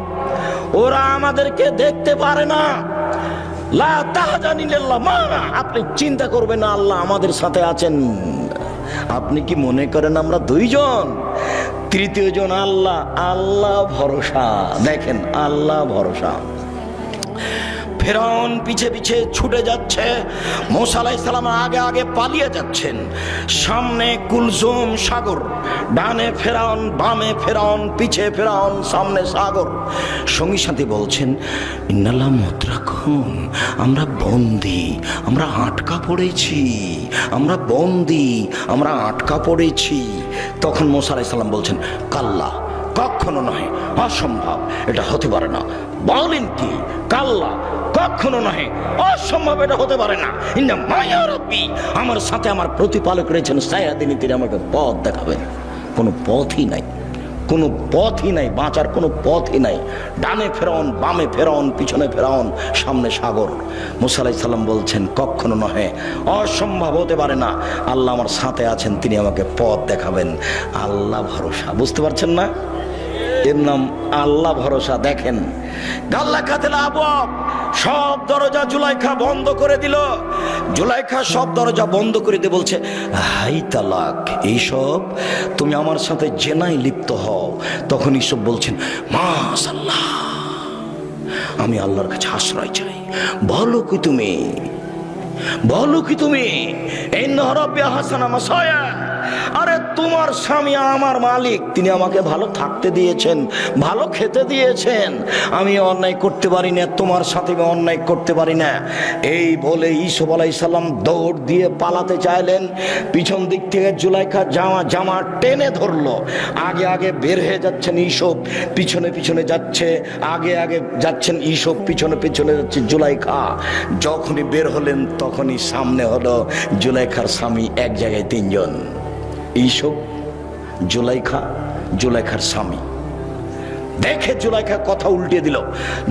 ওরা আমাদেরকে দেখতে পারে না। লা তাহজানিল্লাহ মানা, আপনি চিন্তা করবেন না, আল্লাহ আমাদের সাথে আছেন। আপনি কি মনে করেন আমরা 2 জন? 3য় জন আল্লাহ। আল্লাহ ভরসা, দেখেন আল্লাহ ভরসা। ফেরাউন পিছে পিছে ছুটে যাচ্ছে, মূসা আলাইহিস সালাম আগে আগে পালিয়ে যাচ্ছেন। সামনে কুলজুম সাগর, ডানে ফেরাউন, বামে ফেরাউন, পিছে ফেরাউন, সামনে সাগর। সঙ্গী সাথী বলছেন, ইন্নাল্লাহ মুদ্রাকুন, আমরা বন্দী, আমরা আটকা পড়েছি, আমরা বন্দী, আমরা আটকা পড়েছি। তখন মূসা আলাইহিস সালাম বলছেন, কাল্লা, কখনো নয়, অসম্ভব, এটা হতে পারে না। বলেন কি? কাল্লা, কখনো নয়, অসম্ভব, এটা হতে পারে না। ইন্না মায়া রাব্বি, আমার সাথে আমার প্রতিপালক রয়েছেন, সায়াদিনী, তিনি আমাকে পথ দেখাবেন। কোনো পথই নাই, কোনো পথই নাই, বাঁচার কোনো পথই নাই। ডানে ফেরাউন, বামে ফেরাউন, পিছনে ফেরাউন, সামনে সাগর। মূসা আলাইহিস সালাম বলছেন, কখনো নহে, অসম্ভব, হতে পারে না। আল্লাহ আমার সাথে আছেন, তিনি আমাকে পথ দেখাবেন। আল্লাহ ভরসা, বুঝতে পারছেন না? এর নাম আল্লাহ ভরসা। দেখেন, গাল্লা কাতেলা আবওয়াব, সব দরজা জুলাইখা বন্ধ করে দিল। জুলাইখা সব দরজা বন্ধ করে দিয়ে বলছে, হাই তালাক, এইসব তুমি আমার সাথে জেনায় লিপ্ত হও। তখন এইসব বলছেন, মাশাআল্লাহ, আমি আল্লাহর কাছে আশ্রয় চাই। বলো কি তুমি, বলো কি তুমি? ইন্নাহু রাব্বি আহসানা মাসায়া, আরে তোমার স্বামী আমার মালিক, তিনি আমাকে ভালো থাকতে দিয়েছেন, ভালো খেতে দিয়েছেন, আমি অন্যায় করতে পারি না, তোমার সাথে আমি অন্যায় করতে পারি না। এই বলে ইউসুফ আলাইহিস সালাম দৌড় দিয়ে পালাতে চাইলেন। পিছন দিক থেকে জুলাইখা জামা টেনে ধরলো। আগে আগে বের হয়ে যাচ্ছেন ইউসুফ, পিছনে পিছনে যাচ্ছে, আগে আগে যাচ্ছেন ইউসুফ, পিছনে পিছনে যাচ্ছে জুলাইখা। যখনই বের হলেন তখনই সামনে হলো জুলাইখার স্বামী, এক জায়গায় তিনজন, ইউসুফ, জুলাইখা, জুলাইখার স্বামী। দেখে জুলাইখা কথা উল্টে দিল।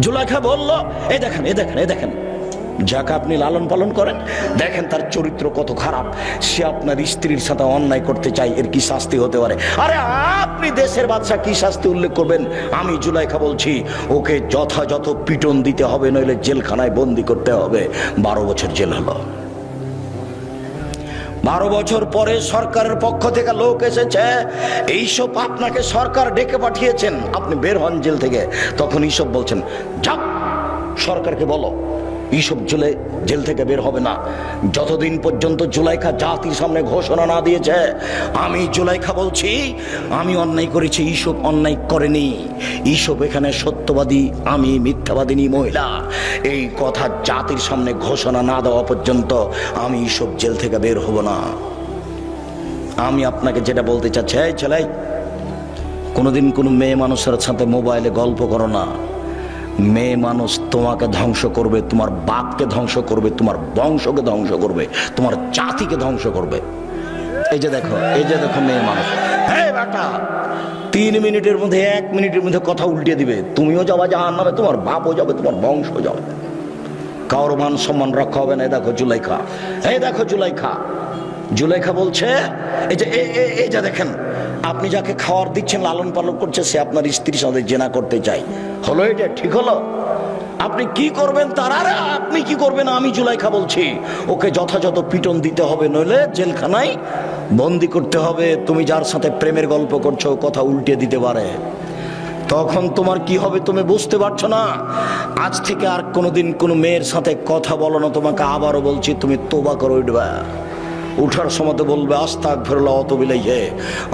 জুলাইখা বলল, এই দেখেন, এই দেখেন, এই দেখেন, যাকে আপনি লালন পালন করেন, দেখেন তার চরিত্র কত খারাপ, সে আপনার স্ত্রীর সাথে অন্যায় করতে চাই, এর কি শাস্তি হতে পারে? আরে আপনি দেশের বাদশা, কি শাস্তি উল্লেখ করবেন? আমি জুলাইখা বলছি, ওকে যথাযথ পিটন দিতে হবে, নইলে জেলখানায় বন্দি করতে হবে। 12 বছর জেল হলো। 12 বছর পরে সরকারের পক্ষ থেকে লোক এসেছে, এইসব আপনাকে সরকার ডেকে পাঠিয়েছেন, আপনি বের হন জেল থেকে। তখন এইসব বলছেন, যাও সরকারকে বলো ইউসুফ জেল থেকে বের হবে না, যতদিন পর্যন্ত জুলাইখা জাতির সামনে ঘোষণা না দিয়েছে। আমি জুলাইখা বলছি, আমি অন্যায় করেছি, ইউসুফ অন্যায় করেনি। ইউসুফ এখানে সত্যবাদী, আমি মিথ্যাবাদিনী মহিলা। এই কথা জাতির সামনে ঘোষণা না দেওয়া পর্যন্ত আমি ইউসুফ জেল থেকে বের হব না। আমি আপনাকে যেটা বলতে চাচ্ছি, এই ছেলে, কোনোদিন কোনো মেয়ে মানুষের সাথে মোবাইলে গল্প করো না। মেয়ে মানুষ তোমাকে ধ্বংস করবে, তোমার বাপকে ধ্বংস করবে, তোমার বংশকে ধ্বংস করবে, তোমার জাতিকে ধ্বংস করবে। এই যে দেখো, এই যে দেখো মেয়ে মানুষ, হ্যাঁ বেটা, 3 মিনিটের মধ্যে, 1 মিনিটের মধ্যে কথা উল্টে দিবে। তুমিও যাবা জাহান্নামে, তোমার বাপও যাবে, তোমার বংশ যাবে, কারোর মান সম্মান রক্ষা হবে না। এই দেখো জুলাইখা, এই দেখো জুলাইখা। জুলাইখা বলছে, এই যে দেখেন, আপনি যাকে খাওয়ার দিচ্ছেন, লালন পালন করছে, সে আপনার স্ত্রীর সাথে জেনা করতে চাই। হলো এটা? ঠিক হলো? আপনি কি করবেন তার? আরে আপনি কি করবেন? আমি জুলাইখা বলছি, ওকে যথাযথ পিটন দিতে হবে, নইলে জেলখানায় বন্দি করতে হবে। তুমি যার সাথে প্রেমের গল্প করছো, কথা উল্টে দিতে পারে, তখন তোমার কি হবে তুমি বুঝতে পারছো না। আজ থেকে আর কোনোদিন কোনো মেয়ের সাথে কথা বলো না। তোমাকে আবারও বলছি, তুমি তোবা করে উঠবা। উঠার সময় তো বলবে, আস্তাগফিরুল্লাহ ওয়া আতুবু ইলাইহি,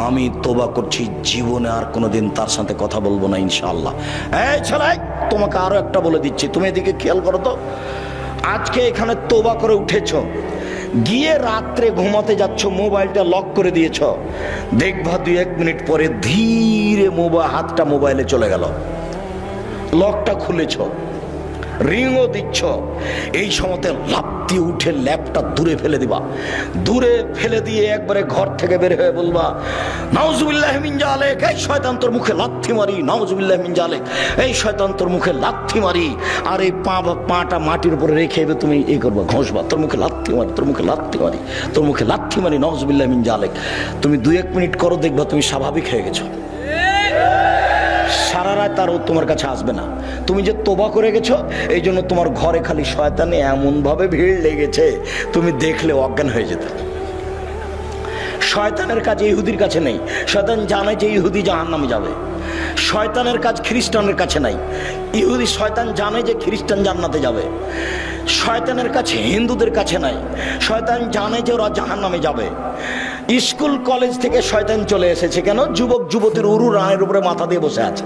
আমি তোবা করছি, জীবনে আর কোনোদিন তার সাথে কথা বলবো না ইনশাআল্লাহ। এই ছেলে, তোমাকে আরো একটা বলে দিচ্ছি, তুমি এদিকে খেয়াল করো তো। আজকে এখানে তোবা করে উঠেছো, গিয়ে রাত্রে ঘুমাতে যাচ্ছ, মোবাইলটা লক করে দিয়েছ, দেখবা 2-1 মিনিট পরে ধীরে হাতটা মোবাইলে চলে গেল, লকটা খুলেছ, রিংও দিচ্ছ। এই সময়তে লাফ দিয়ে উঠে ল্যাপটা দূরে ফেলে দিবা। দূরে ফেলে দিয়ে একবারে ঘর থেকে বের হয়ে বলবা, নাউজুবিল্লাহি মিন জালিক, এই শয়তান তোর মুখে লাথি মারি, নাউজুবিল্লাহি মিন জালিক, এই শয়তান তোর মুখে লাথি মারি। আর এই পাটা মাটির উপরে রেখে তুমি এই করবা, ঘষবা, তোর মুখে লাথি মারি, তোর মুখে লাথি মারি, তোর মুখে লাথি মারি, নাউজুবিল্লাহি মিন জালিক। তুমি 2-1 মিনিট করো, দেখবা তুমি স্বাভাবিক হয়ে গেছো। সারা রাত আর তোমার কাছে আসবে না। তুমি যে তোবা করে গেছো, এই জন্য তোমার ঘরে খালি শয়তানে এমন ভাবে ভিড় লেগেছে, তুমি দেখলে অজ্ঞান হয়ে যেতে। শয়তানের কাজ ইহুদির কাছে নেই। শয়তান জানে যে ইহুদি জাহান্নামে যাবে। শয়তানের কাজ খ্রিস্টানের কাছে নাই। শয়তান জানে যে খ্রিস্টান জান্নাতে যাবে। শয়তানের কাছে হিন্দুদের কাছে নাই। শয়তান জানে যে ওরা জাহান্নামে যাবে। স্কুল কলেজ থেকে শয়তান চলে এসেছে কেন? যুবক যুবতীর উরু রানের উপরে মাথা দিয়ে বসে আছে।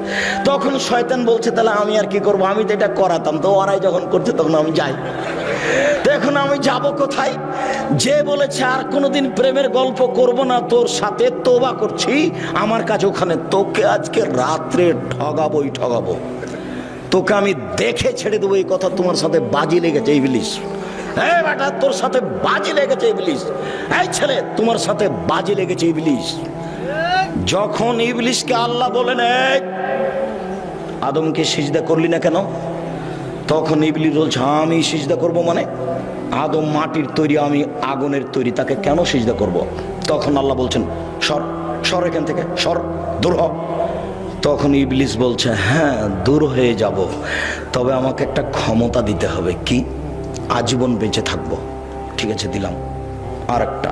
তখন শয়তান বলছে তাহলে আমি আর কি করবো, আমি তো এটা করাতাম, তো ওরাই যখন করছে তখন আমি যাই। তো এখন আমি যাব কোথায়? যে বলেছে আর কোনোদিন প্রেমের গল্প করব না তোর সাথে, তওবা করছি, আমার কাছে ওখানে। তোকে আজকে রাত্রে ঠগাবোই ঠগাবো, তোকে আমি দেখে ছেড়ে দেবো। এই কথা তোমার সাথে বাজি লেগেছে ইবলিস। এই বেটা তোর সাথে বাজি লেগেছে ইবলিস। এই ছেলে তোমার সাথে বাজি লেগেছে ইবলিস। যখন ইবলিসকে আল্লাহ বলেন এই আদমকে সিজদা করলি না কেন, তখন ইবলিস বলছে আমি সিজদা করব মানে? আদম মাটির তৈরি, আমি আগুনের তৈরি, তাকে কেন সিজদা করব? তখন আল্লাহ বলছেন সর সর এখান থেকে, সর, দূর হ। তখন ইবলিস বলছে হ্যাঁ দূর হয়ে যাব, তবে আমাকে একটা ক্ষমতা দিতে হবে। কি? আজীবন বেঁচে থাকবো। ঠিক আছে দিলাম। আর একটা,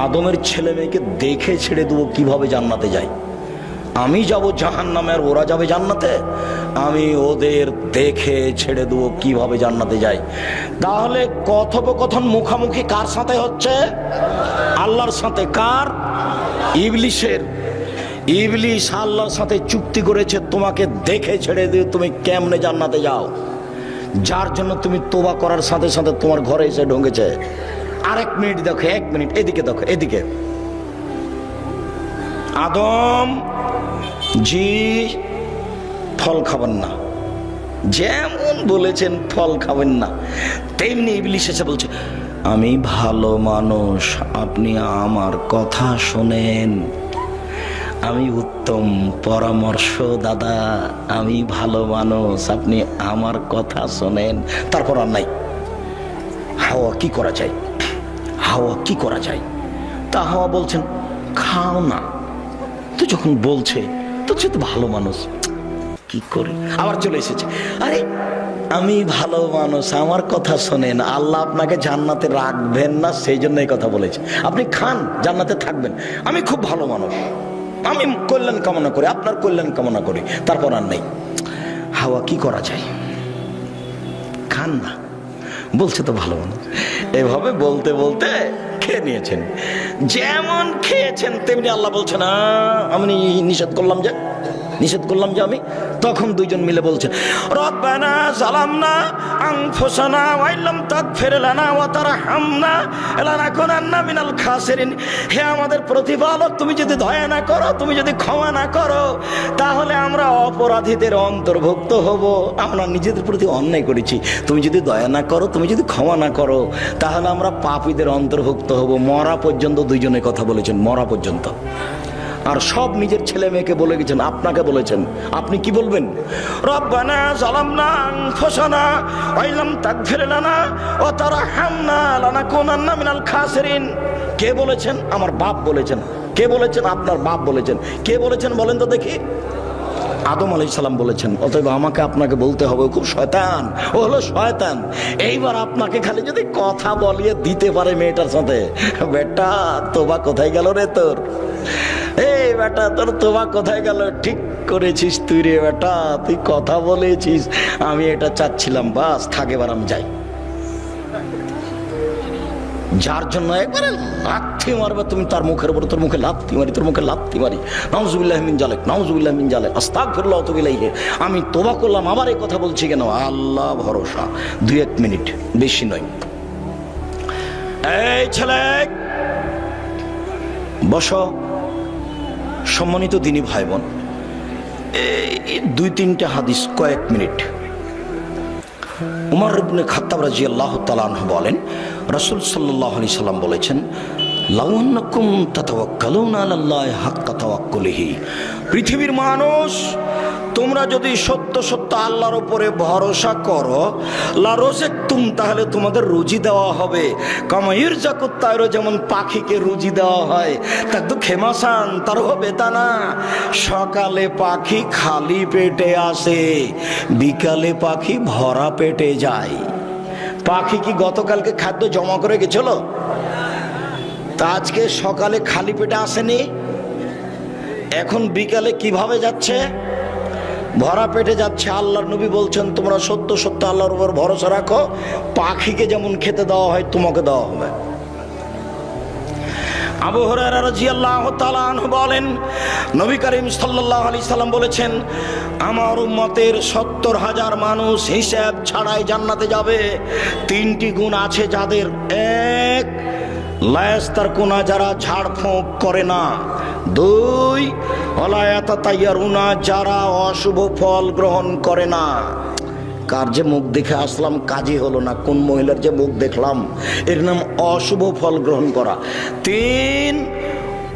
আদমের ছেলে মেয়েকে দেখে ছেড়ে দেবো কিভাবে জান্নাতে যায়। আমি যাব জাহান্নামে আর ওরা যাবে জান্নাতে। আমি ওদের দেখে ছেড়ে দেবো কিভাবে জান্নাতে যায়। তাহলে কথোপকথন মুখামুখি কার সাথে হচ্ছে? আল্লাহর সাথে। কার? ইবলিসের। ইবলিস আল্লাহর সাথে চুক্তি করেছে তোমাকে দেখে ছেড়ে দিয়ে তুমি কেমনে জান্নাতে যাও, যার জন্য তুমি তওবা করার সাথে সাথে তোমার ঘরে এসে ঢুকেছে। আর 1 মিনিট দেখো, 1 মিনিট এদিকে দেখো, এদিকে। আদম জি ফল খাবেন না, যেমন বলেছেন ফল খাবেন না, তেমনি ইবলিস এসে বলছে আমি ভালো মানুষ, আপনি আমার কথা শোনেন, আমি উত্তম পরামর্শদাতা, আমি ভালো মানুষ, আপনি আমার কথা শোনেন। তারপর আর নাই। হাওয়া কি করা যায়? হাওয়া কি করা যায়? তা হাওয়া বলছেন খাও না। তো যখন বলছে তো সে তো ভালো মানুষ, কি করে? আবার চলে এসেছে, আরে আমি ভালো মানুষ, আমার কথা শোনেন, আল্লাহ আপনাকে জান্নাতে রাখবেন না সেই জন্য এই কথা বলেছে। আপনি খান, জান্নাতে থাকবেন। আমি খুব ভালো মানুষ, আমি কল্যাণ কামনা করি, আপনার কল্যাণ কামনা করি। তারপর আর নেই। হাওয়া কি করা যায়? খান না, বলছে তো ভালো মানুষ। এভাবে বলতে বলতে খেয়ে নিয়েছেন। যেমন খেয়েছেন তেমনি আল্লাহ বলছেন আমি নিষেধ করলাম যে আমি। তখন দুইজন মিলে বলছে রব্বানা যালামনা আনফুসানা ওয়া ইল্লাম তাগফির লানা ওয়া তারহামনা লানাকুনান্না মিনাল খাসিরিন। হে আমাদের প্রতিপালক, তুমি যদি দয়া না করো, তুমি যদি ক্ষমা না করো, তাহলে আমরা অপরাধীদের অন্তর্ভুক্ত হব। আমরা নিজেদের প্রতি অন্যায় করেছি, তুমি যদি দয়া না করো, তুমি যদি ক্ষমা না করো, তাহলে আমরা পাপীদের অন্তর্ভুক্ত হব। মরা পর্যন্ত দুইজনে কথা বলেছেন, মরা পর্যন্ত। আর সব নিজের ছেলে মেয়েকে বলে গেছেন, আপনাকে বলেছেন। আপনি কি বলবেন? রব্বানা যালামনা আনফুসানা ওয়া ইল্লাম তাগফির লানা ওয়া তারহামনা লানাকুনান্না মিনাল খাসিরিন। কে বলেছেন? আমার বাপ বলেছেন। কে বলেছেন? আপনার বাপ বলেছেন। কে বলেছেন বলেন তো দেখি? আদম আলাইহিস সালাম বলেছেন। অতএব আমাকে আপনাকে বলতে হবে খুব শয়তান, ও হলো শয়তান। এইবার আপনাকে খালি যদি কথা বলিয়ে দিতে পারে মেয়েটার সাথে, বেটা তোবা কোথায় গেল রে তোর? এই বেটা তোর তোবা কোথায় গেল? ঠিক করেছিস তুই রে বেটা, তুই কথা বলেছিস, আমি এটা চাচ্ছিলাম, বাস থাক, এবার আমি যাই। যার জন্য একবারে লাথি মারবে তুমি তার মুখের উপর, তোর মুখে লাথি মারি, তোর মুখে লাথি মারি। নাউজুবিল্লাহ মিন জালিক, নাউজুবিল্লাহ মিন জালিক, আস্তাগফিরুল্লাহ ওয়া আতুবু ইলাইহি। আমি তওবা করলাম, আবার এই কথা বলছি কেন? আল্লাহ ভরসা। 2-1 মিনিট, বেশি নয়। এই ছেলে বসো। সম্মানিত দিনী ভাই বোন, এই 2-3টা হাদিস, কয়েক মিনিট। উমর ইবনে খাত্তাব রাদিয়াল্লাহু তাআলা আনহু বলেন, রাসূল সাল্লাল্লাহু আলাইহি সাল্লাম বলেছেন, লাউ আন্নাকুম তাতাওয়াক্কালুনা আলাল্লাহি হাক্কা তাওয়াক্কুলিহি। পৃথিবীর মানুষ, তোমরা যদি সত্য সত্য আল্লাহর উপরে ভরসা করো, লা রাযাকতুম, তাহলে তোমাদের রুজি দেওয়া হবে। কামা ইরযাকুত তায়রু, যেমন পাখিকে রুজি দেওয়া হয়। তাকদু খেমাসান তার হবে তা না। সকালে পাখি খালি পেটে আসে, বিকালে পাখি ভরা পেটে যায়। পাখি কি গতকালকে খাদ্য জমা করে গেছিল? তা আজকে সকালে খালি পেটে আসেনি, এখন বিকালে কিভাবে যাচ্ছে? ভরা পেটে যাচ্ছে। আল্লাহর নবী বলছেন তোমরা সত্য সত্য আল্লাহর উপর ভরসা রাখো, পাখিকে যেমন খেতে দেওয়া হয় তোমাকে দেওয়া হবে। আবু হুরায়রা রাদিয়াল্লাহু তাআলা আনহু বলেন, নবী করিম সাল্লাল্লাহু আলাইহি সাল্লাম বলেছেন, আমার উম্মতের ৭০,০০০ মানুষ হিসাব ছাড়াই জান্নাতে যাবে। ৩টি গুণ আছে যাদের। এক, লায়াস্তার কোনা, যারা ঝাড়ফুঁক করে না। ২, ওয়ালায়াতাতাইয়ারুনা, যারা অশুভ ফল গ্রহণ করে না। কার যে মুখ দেখে আসলাম কাজই হলো না, কোন মহিলার যে মুখ দেখলাম, এর নাম অশুভ ফল গ্রহণ করা। ৩,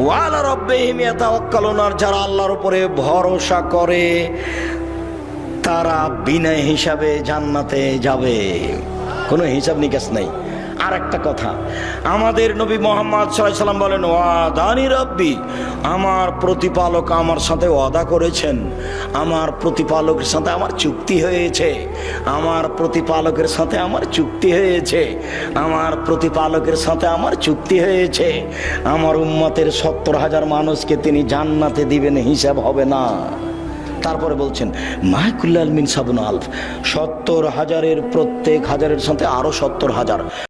ওয়ালা রাব্বিহিম ইয়াতাওয়াক্কালুন, যারা আল্লাহর উপরে ভরসা করে তারা বিনা হিসাবে জান্নাতে যাবে, কোনো হিসাব নিকাশ নাই। আর একটা কথা, আমাদের নবী মুহাম্মদ সাল্লাল্লাহু আলাইহি সাল্লাম বলেন, ওয়াদানি রাব্বি, আমার প্রতিপালক আমার সাথে ওয়াদা করেছেন, আমার প্রতিপালকের সাথে আমার চুক্তি হয়েছে, আমার প্রতিপালকের সাথে আমার চুক্তি হয়েছে, আমার প্রতিপালকের সাথে আমার চুক্তি হয়েছে, আমার উম্মতের ৭০,০০০ মানুষকে তিনি জান্নাতে দিবেন, হিসাব হবে না। তারপরে বলছেন মাহকুল্লাল মিন সাবুন আলফ, ৭০,০০০-এর প্রত্যেক হাজারের সাথে আরো ৭০,০০০।